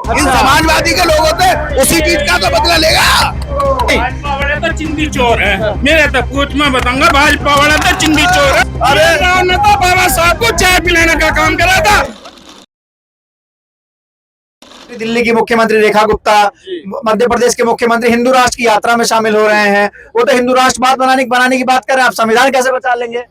इन समाजवादी के लोगों से उसी चीज का तो बदला लेगा। भाजपा वाले तो चिंदी चोर है, मेरे तो पूछ में बताऊंगा, भाजपा वाले तो चिंदी चोर है। अरे राव ने तो बाबा साहब को चाय पिलाने का काम करा था। दिल्ली की मुख्यमंत्री रेखा गुप्ता, मध्य प्रदेश के मुख्यमंत्री हिंदू राष्ट्र की यात्रा में शामिल हो रहे हैं। वो तो हिंदू राष्ट्र बनाने की बात कर रहे हैं, आप संविधान कैसे बचा लेंगे?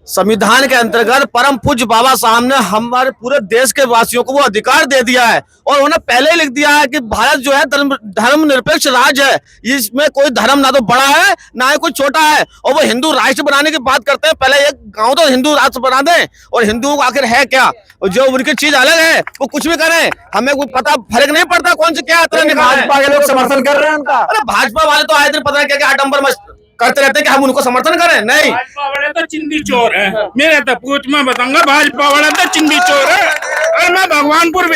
संविधान के अंतर्गत परम पूज्य बाबा साहब ने हमारे पूरे देश के वासियों को वो अधिकार दे दिया है और उन्होंने पहले ही लिख दिया है कि भारत जो है धर्म निरपेक्ष राज्य है, इसमें कोई धर्म ना तो बड़ा है ना ही कोई छोटा है। और वो हिंदू राष्ट्र बनाने की बात करते हैं, पहले एक गांव तो हिंदू राष्ट्र बना दें। और हिंदू आखिर है क्या? जो उनकी चीज अलग है वो कुछ भी करें, हमें कोई पता फर्क नहीं पड़ता कौन सी क्या। भाजपा के लोग समर्थन कर रहे हैं उनका। अरे भाजपा वाले तो आए दिन पता नहीं क्या आडम्बर करते रहते हैं कि हम उनको समर्थन करें। नहीं, भाजपा वाले तो चिंदी चोर है, मेरे तो पूछ में बताऊंगा, भाजपा वाले तो चिंदी चोर है। और मैं भगवानपुर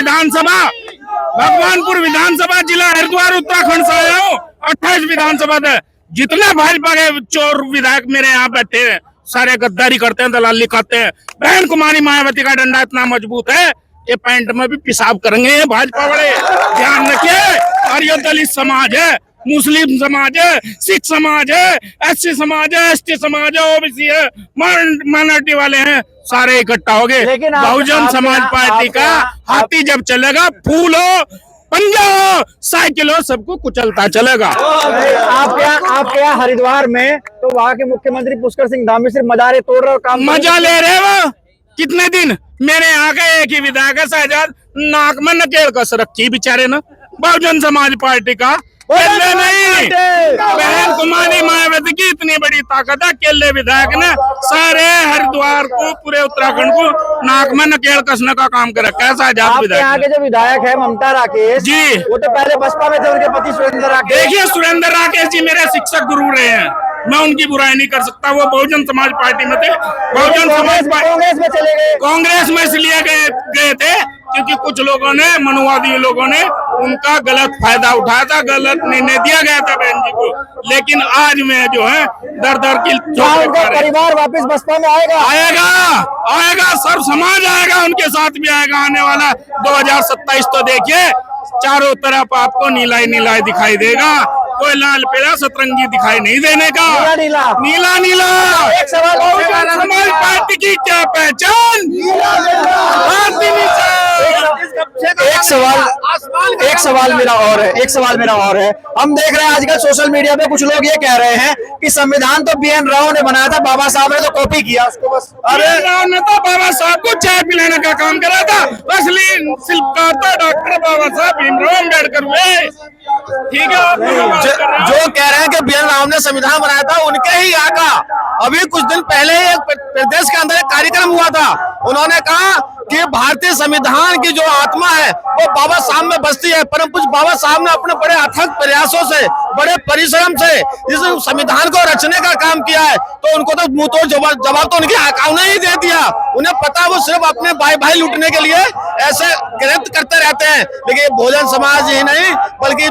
विधानसभा जिला हरिद्वार उत्तराखंड से आया हूँ। 28 विधानसभा थे, जितने भाजपा के चोर विधायक मेरे यहाँ बैठे हैं सारे गद्दारी करते हैं, दलाली करते हैं। बहन कुमारी मायावती का डंडा इतना मजबूत है, ये पैंट में भी पेशाब करेंगे ये भाजपा वाले, ध्यान रखिए। और ये दलित समाज है, मुस्लिम समाज है, सिख समाज है, एससी समाज है, एसटी समाज है, ओबीसी है, माइनॉरिटी वाले हैं, सारे इकट्ठा हो गए। बहुजन समाज पार्टी का हाथी जब चलेगा, फूल हो, पंजा हो, साइकिल हो, सबको कुचलता चलेगा। आपके यहाँ हरिद्वार में तो वहाँ के मुख्यमंत्री पुष्कर सिंह धामी सिर्फ मजारे तोड़ रहे, काम मजा ले रहे वो। कितने दिन मेरे यहाँ के एक ही विधायक है शहजाद, नाक में नकेल कस रखी बेचारे ना, बहुजन समाज पार्टी का। केले नहीं, बहन कुमारी मायावती की इतनी बड़ी ताकत है, केले विधायक ने सारे हरिद्वार को, पूरे उत्तराखंड को नाक में नकेल कसने का काम करा। कैसा जात विधायक? यहाँ के जो विधायक है ममता राकेश जी, वो तो पहले बसपा में थे, उनके पति सुरेंद्र राकेश। देखिए सुरेंद्र राकेश जी मेरे शिक्षक गुरु रहे हैं, मैं उनकी बुराई नहीं कर सकता। वो बहुजन समाज पार्टी में थे, बहुजन समाज कांग्रेस में चले गए। कांग्रेस में इसलिए गए थे क्योंकि कुछ लोगों ने, मनुवादी लोगों ने उनका गलत फायदा उठाया था, गलत निर्णय दिया गया था बहन जी को। लेकिन आज में जो है दर दर की परिवार वापस बसपा में आएगा, सब समाज आएगा, उनके साथ भी आएगा। आने वाला 2027 तो देखिए, चारों तरफ आपको नीला ही नीला दिखाई देगा, कोई लाल पीला सतरंगी दिखाई नहीं देने का, नीला। एक सवाल समाज पार्टी की क्या पहचान? एक सवाल मेरा और है। हम देख रहे हैं आजकल सोशल मीडिया पे कुछ लोग ये कह रहे हैं कि संविधान तो बीएन राव ने बनाया था, बाबा साहब ने तो कॉपी किया उसको बस। अरे राव ने तो बाबा साहब को चाय पिलाने का काम करा था, असली शिल्पकार तो डॉक्टर बाबा साहब भीमराव अम्बेडकर हुए। ठीक है, जो कह रहे हैं कि बीएन राव ने संविधान बनाया था, उनके ही यहाँ का अभी कुछ दिन पहले एक प्रदेश के अंदर एक कार्यक्रम हुआ था। उन्होंने कहा कि भारतीय संविधान की जो आत्मा है वो बाबा साहब में बसती है। परम पूज्य बाबा साहब ने अपने बड़े अथक प्रयासों से, बड़े परिश्रम से इस संविधान को रचने का काम किया है, तो उनको तो मुंह तोड़ जवाब तो उनकी आकाओं ने ही दे दिया। उन्हें पता वो सिर्फ अपने भाई लूटने के लिए ऐसे कृत्य करते रहते हैं। लेकिन बहुजन समाज ही नहीं बल्कि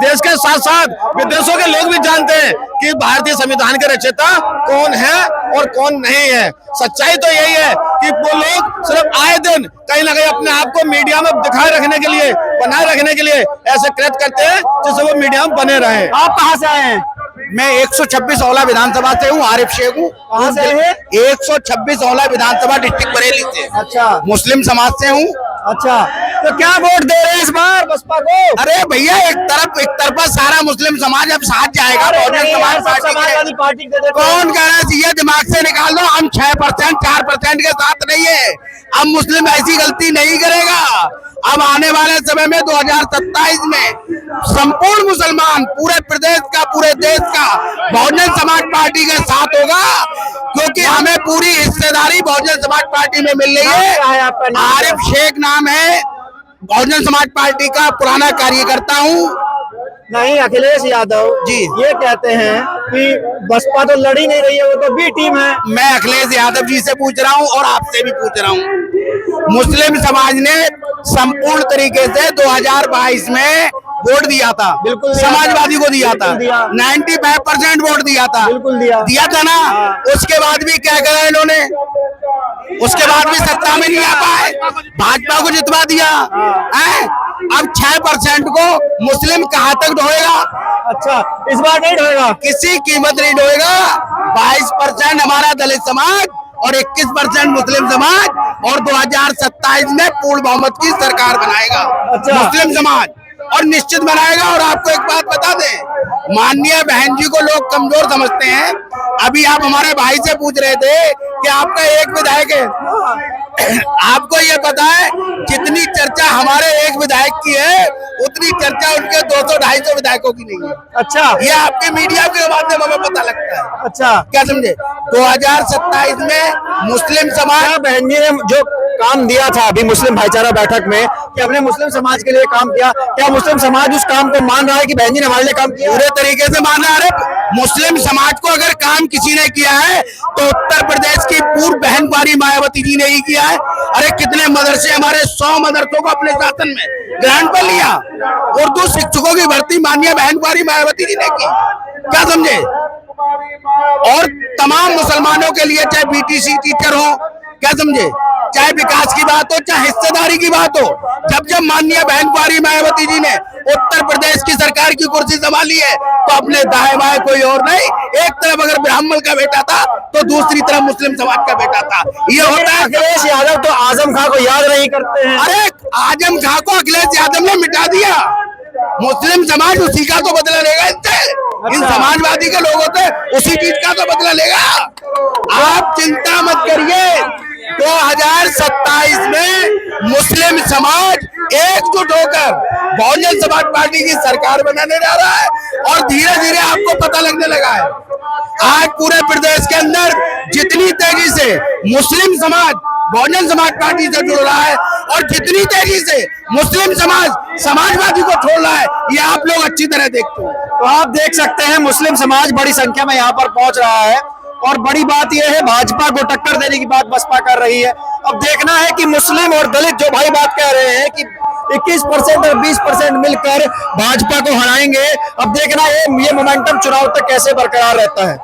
देश के साथ साथ विदेशों के लोग भी जानते हैं कि भारतीय संविधान के रचयिता कौन है और कौन नहीं है। सच्चाई तो यही है कि वो लोग सिर्फ आए दिन कहीं ना कहीं अपने आप को मीडिया में दिखाए रखने के लिए, बनाए रखने के लिए ऐसे कृत्य करते हैं जिससे वो मीडिया में बने रहे। आप कहाँ से आए हैं? मैं 126 औला विधानसभा से हूँ, आरिफ शेख हूँ। कहाँ से है? 126 औला विधानसभा डिस्ट्रिक्ट बरेली से। अच्छा, मुस्लिम समाज से हूँ। अच्छा, तो क्या वोट दे रहे हैं इस बार बसपा को? अरे भैया, एक तरफा सारा मुस्लिम समाज अब साथ जाएगा बहुजन समाज पार्टी के। कौन कह रहा है? ये दिमाग से निकाल दो, हम 6% 4% के साथ नहीं है। अब मुस्लिम ऐसी गलती नहीं करेगा। अब आने वाले समय में 2027 में संपूर्ण मुसलमान पूरे प्रदेश का, पूरे देश का बहुजन समाज पार्टी के साथ होगा, क्योंकि हमें पूरी हिस्सेदारी बहुजन समाज पार्टी में मिल रही है। आरिफ शेख नाम है, बहुजन समाज पार्टी का पुराना कार्यकर्ता हूँ। नहीं, अखिलेश यादव जी ये कहते हैं कि बसपा तो लड़ी नहीं रही है, वो तो बी टीम है। मैं अखिलेश यादव जी से पूछ रहा हूँ और आपसे भी पूछ रहा हूँ। मुस्लिम समाज ने संपूर्ण तरीके से 2022 में वोट दिया था, बिल्कुल दिया था। समाजवादी को दिया था, बिल्कुल दिया। 95% वोट दिया था, बिल्कुल दिया था ना। हाँ। उसके बाद भी क्या करा इन्होंने, उसके बाद भी सत्ता में नहीं आ पाए, भाजपा को जितवा दिया है। अब 6% को मुस्लिम कहाँ तक ढोएगा? अच्छा, इस बार नहीं ढोएगा, किसी कीमत नहीं ढोएगा। 22% हमारा दलित समाज और 21% मुस्लिम समाज, और 2027 में पूर्ण बहुमत की सरकार बनाएगा अच्छा। मुस्लिम समाज, और निश्चित बनाएगा। और आपको एक बात बता दें, माननीय बहन जी को लोग कमजोर समझते हैं। अभी आप हमारे भाई से पूछ रहे थे कि आपका एक विधायक है, आपको ये पता है जितनी चर्चा हमारे एक विधायक की है उतनी चर्चा उनके 200-250 विधायकों की नहीं है। अच्छा, ये आपके मीडिया के माध्यम हमें पता लगता है। अच्छा, क्या समझे? 2027 में मुस्लिम समाज, क्या बहन जी ने जो काम दिया था अभी मुस्लिम भाईचारा बैठक में कि अपने मुस्लिम समाज के लिए काम किया, क्या मुस्लिम समाज उस काम को मान रहा है कि बहन जी ने हमारे लिए काम किया? पूरे तरीके से मान रहा है। मुस्लिम समाज को अगर काम किसी ने किया है तो उत्तर प्रदेश की पूर्व बहन कुमारी मायावती जी ने ही किया है। अरे कितने मदरसे, हमारे 100 मदरसों को अपने शासन में ग्रहण कर लिया। उर्दू शिक्षकों की भर्ती माननीय बहन कुमारी मायावती जी ने की। क्या समझे? और तमाम मुसलमानों के लिए, चाहे बीटीसी टीचर हो, क्या समझे, चाहे विकास की बात हो, चाहे हिस्सेदारी की बात हो, जब जब माननीय बहन कुमारी मायावती जी ने उत्तर प्रदेश की सरकार की कुर्सी संभाली है तो अपने दाएं बाएं कोई और नहीं, एक तरफ अगर ब्राह्मण का बेटा था तो दूसरी तरफ मुस्लिम समाज का बेटा था। ये होता है। अखिलेश यादव तो आजम खां को याद नहीं करते हैं। अरे आजम खां को अखिलेश यादव ने मिटा दिया, मुस्लिम समाज उसी का तो बदला लेगा इनसे, इन समाजवादी के लोगों से उसी चीज का तो बदला लेगा। आप चिंता मत करिए, 2027 में मुस्लिम समाज एकजुट होकर बहुजन समाज पार्टी की सरकार बनाने जा रहा है। और धीरे धीरे आपको पता लगने लगा है, आज पूरे प्रदेश के अंदर जितनी तेजी से मुस्लिम समाज बहुजन समाज पार्टी से जुड़ रहा है और जितनी तेजी से मुस्लिम समाज समाजवादी को छोड़ रहा है, ये आप लोग अच्छी तरह देखते हो। तो आप देख सकते हैं मुस्लिम समाज बड़ी संख्या में यहाँ पर पहुंच रहा है, और बड़ी बात यह है भाजपा को टक्कर देने की बात बसपा कर रही है। अब देखना है कि मुस्लिम और दलित जो भाई बात कह रहे हैं कि 21% और 20% मिलकर भाजपा को हराएंगे। अब देखना है ये मोमेंटम चुनाव तक कैसे बरकरार रहता है।